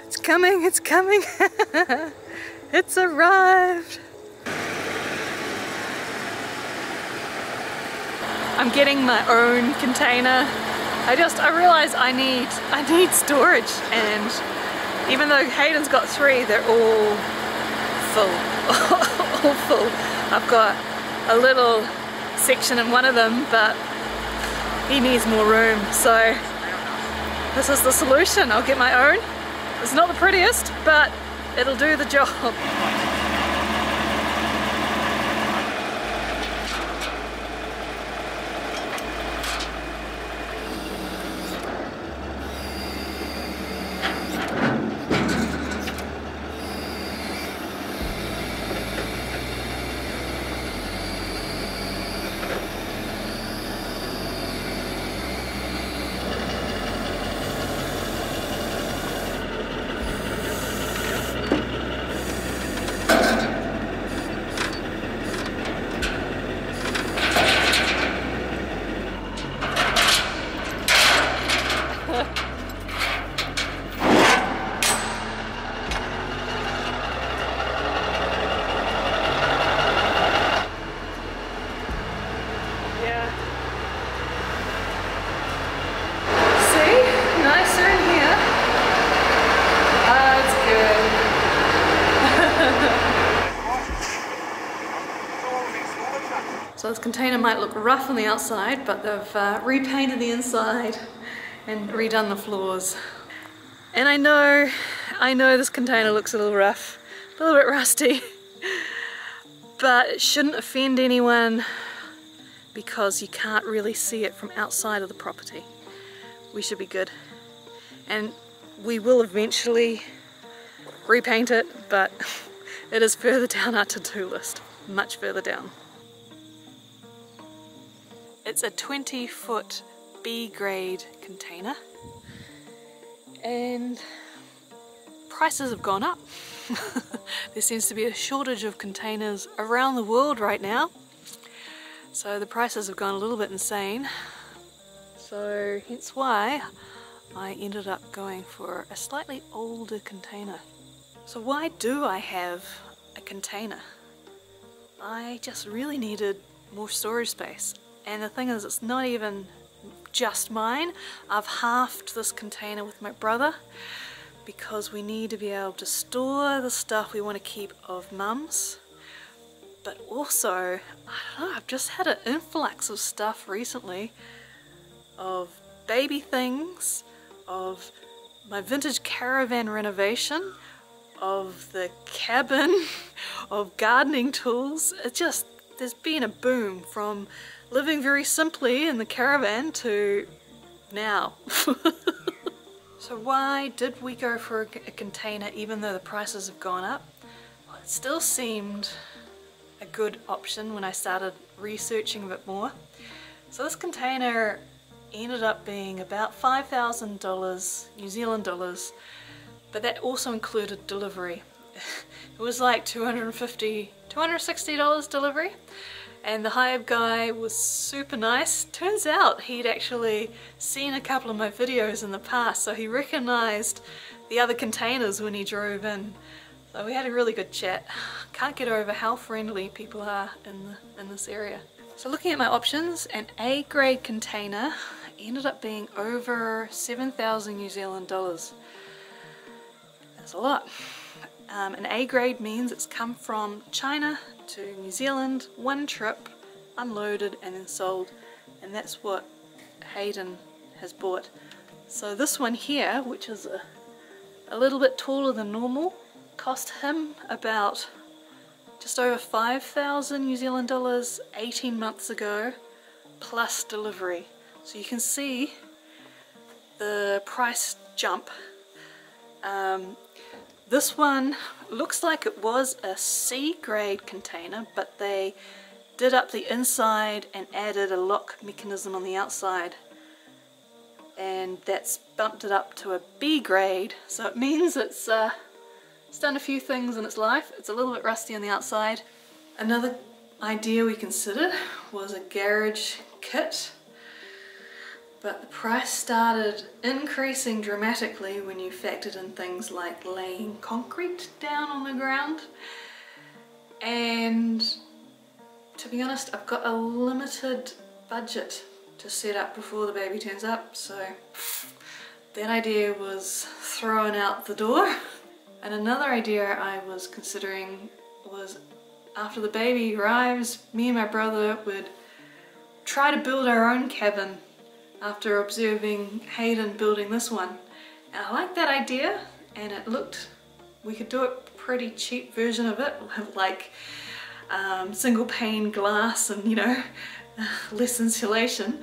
It's coming, it's coming. It's arrived. I'm getting my own container. I realize I need storage, and even though Hayden's got 3, they're all full. All full. I've got a little section in one of them, but he needs more room, so this is the solution. I'll get my own. It's not the prettiest, but it'll do the job. So this container might look rough on the outside, but they've repainted the inside and redone the floors. And I know this container looks a little rough, a little bit rusty, but it shouldn't offend anyone because you can't really see it from outside of the property. We should be good. And we will eventually repaint it, but it is further down our to-do list, much further down. It's a 20-foot B-grade container, and prices have gone up. There seems to be a shortage of containers around the world right now, so the prices have gone a little bit insane. So hence why I ended up going for a slightly older container. So why do I have a container? I just really needed more storage space. And the thing is, it's not even just mine. I've halved this container with my brother because we need to be able to store the stuff we want to keep of Mum's. But also, I don't know, I've just had an influx of stuff recently, of baby things, of my vintage caravan renovation, of the cabin, of gardening tools. There's been a boom from living very simply in the caravan to now. So why did we go for a container even though the prices have gone up? Well, it still seemed a good option when I started researching a bit more. So this container ended up being about $5,000 New Zealand dollars, but that also included delivery. It was like $260 delivery. And the hive guy was super nice. Turns out he'd actually seen a couple of my videos in the past, so he recognized the other containers when he drove in. So we had a really good chat. Can't get over how friendly people are in this area. So looking at my options, an A-grade container ended up being over 7,000 New Zealand dollars. That's a lot. An A-grade means it's come from China to New Zealand, one trip, unloaded and then sold, and that's what Hayden has bought. So this one here, which is a little bit taller than normal, cost him about just over 5,000 New Zealand dollars 18 months ago, plus delivery. So you can see the price jump. This one looks like it was a C-grade container, but they did up the inside and added a lock mechanism on the outside, and that's bumped it up to a B-grade. So it means it's done a few things in its life. It's a little bit rusty on the outside. Another idea we considered was a garage kit. but the price started increasing dramatically when you factored in things like laying concrete down on the ground. And to be honest, I've got a limited budget to set up before the baby turns up, so that idea was thrown out the door. And another idea I was considering was, after the baby arrives, me and my brother would try to build our own cabin after observing Hayden building this one. And I liked that idea, and it looked, we could do a pretty cheap version of it, like single pane glass and, you know, less insulation.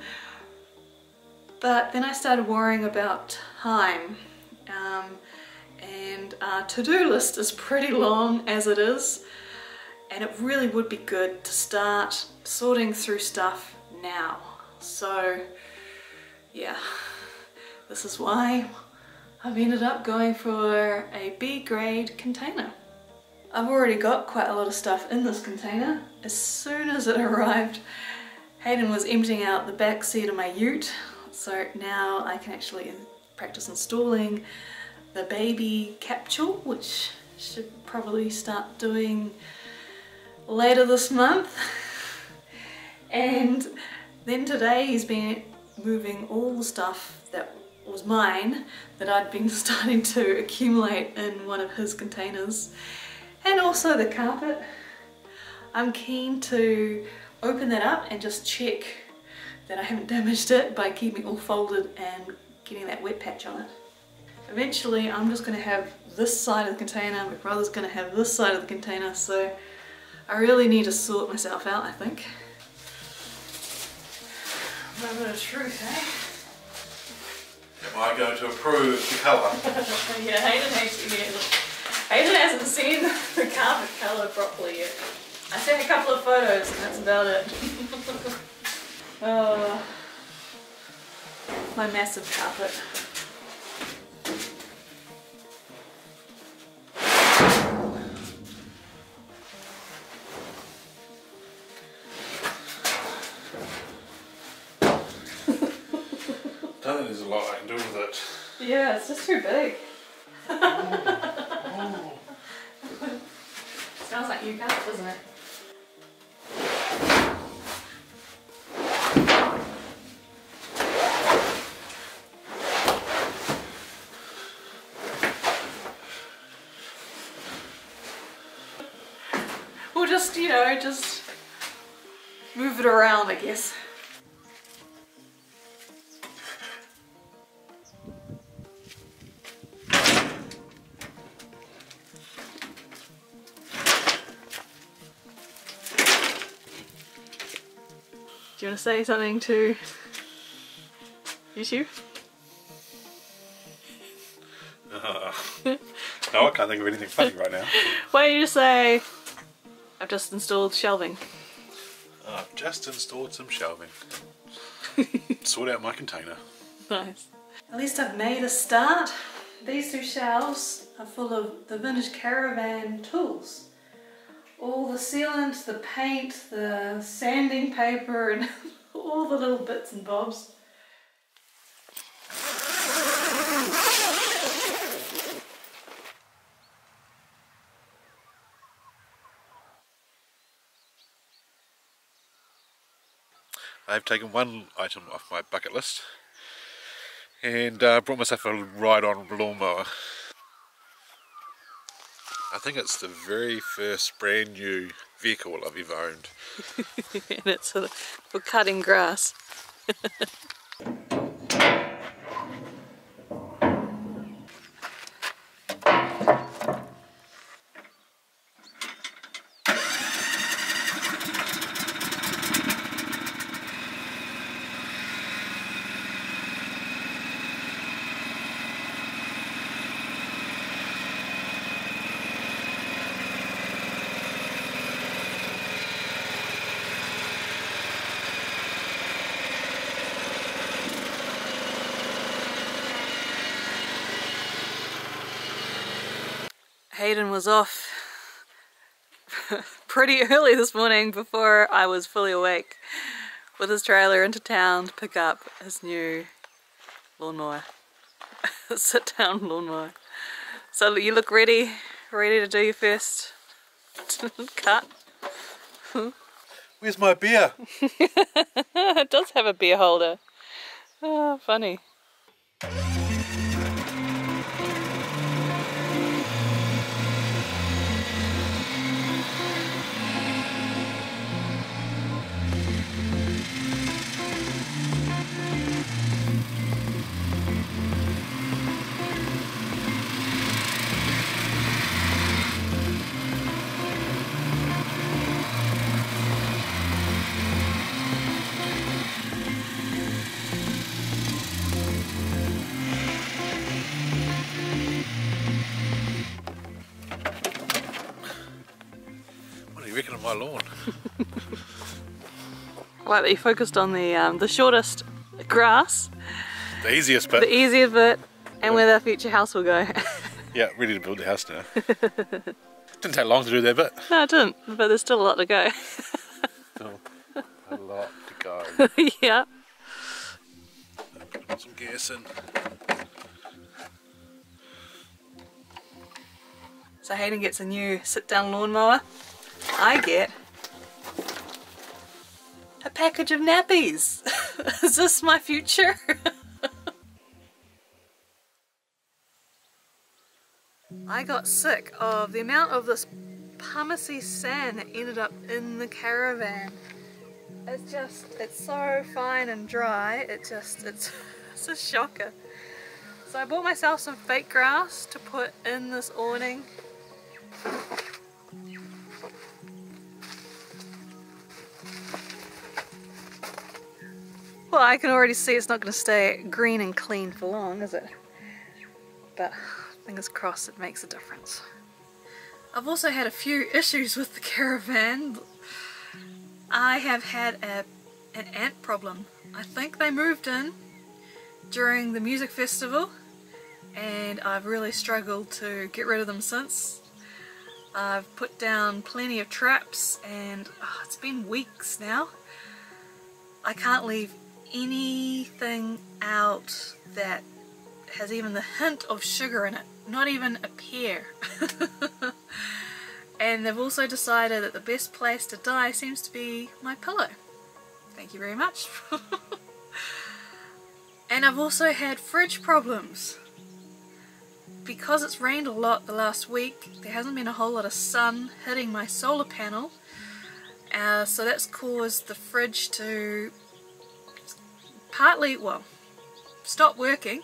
But then I started worrying about time, and our to-do list is pretty long as it is, and it really would be good to start sorting through stuff now. So yeah, this is why I've ended up going for a B grade container. I've already got quite a lot of stuff in this container. As soon as it arrived, Hayden was emptying out the back seat of my ute, so now I can actually practice installing the baby capsule, which I should probably start doing later this month. And then today he's been moving all the stuff that was mine that I'd been starting to accumulate in one of his containers, and also the carpet. I'm keen to open that up and just check that I haven't damaged it by keeping it all folded and getting that wet patch on it. Eventually I'm just going to have this side of the container, my brother's going to have this side of the container, so I really need to sort myself out, I think. Moment of truth, eh? Am I going to approve the colour? Yeah, Hayden hasn't seen the carpet colour properly yet. I sent a couple of photos and that's about it. Oh, my massive carpet. I don't think there's a lot I can do with it. Yeah, it's just too big. Smells like you carpet, doesn't it? We'll just, you know, just move it around, I guess. Do you want to say something to YouTube? No, I can't think of anything funny right now. Why don't you just say, I've just installed shelving. I've just installed some shelving. Sort out my container. Nice. At least I've made a start. These two shelves are full of the vintage caravan tools. All the sealant, the paint, the sanding paper, and all the little bits and bobs. I've taken one item off my bucket list and brought myself a ride-on lawnmower. I think it's the very first brand new vehicle I've ever owned. And it's for cutting grass. Hayden was off pretty early this morning before I was fully awake. with his trailer into town to pick up his new lawnmower. Sit down lawnmower. So you look ready to do your first cut. Where's my beer? It does have a beer holder. Oh, funny. What do you reckon of my lawn? I like that you focused on the shortest grass, The easiest bit. the easiest bit, and where the future house will go. Yeah, ready to build the house now. Didn't take long to do that bit. No, it didn't, but there's still a lot to go. Still a lot to go. Yeah. Put some gas in. So Hayden gets a new sit-down lawnmower. I get a package of nappies. Is this my future? I got sick of the amount of this pumice sand that ended up in the caravan. It's so fine and dry, it's a shocker. So I bought myself some fake grass to put in this awning. Well, I can already see it's not going to stay green and clean for long, is it? But fingers crossed it makes a difference. I've also had a few issues with the caravan. I have had an ant problem. I think they moved in during the music festival and I've really struggled to get rid of them since. I've put down plenty of traps and it's been weeks now. I can't leave anything out that has even the hint of sugar in it, not even a pear. And they've also decided that the best place to die seems to be my pillow. Thank you very much. And I've also had fridge problems. Because it's rained a lot the last week, there hasn't been a whole lot of sun hitting my solar panel. So that's caused the fridge to partly, well, stop working,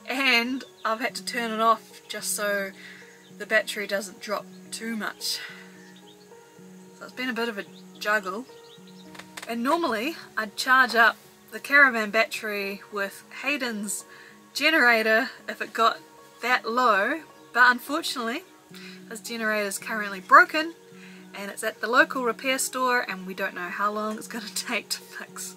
and I've had to turn it off just so the battery doesn't drop too much. So it's been a bit of a juggle. And normally I'd charge up the caravan battery with Hayden's generator if it got that low, but unfortunately this generator is currently broken and it's at the local repair store and we don't know how long it's going to take to fix.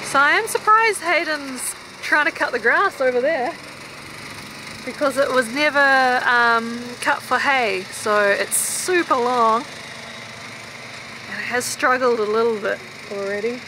So I am surprised Hayden's trying to cut the grass over there because it was never cut for hay, so it's super long and it has struggled a little bit already.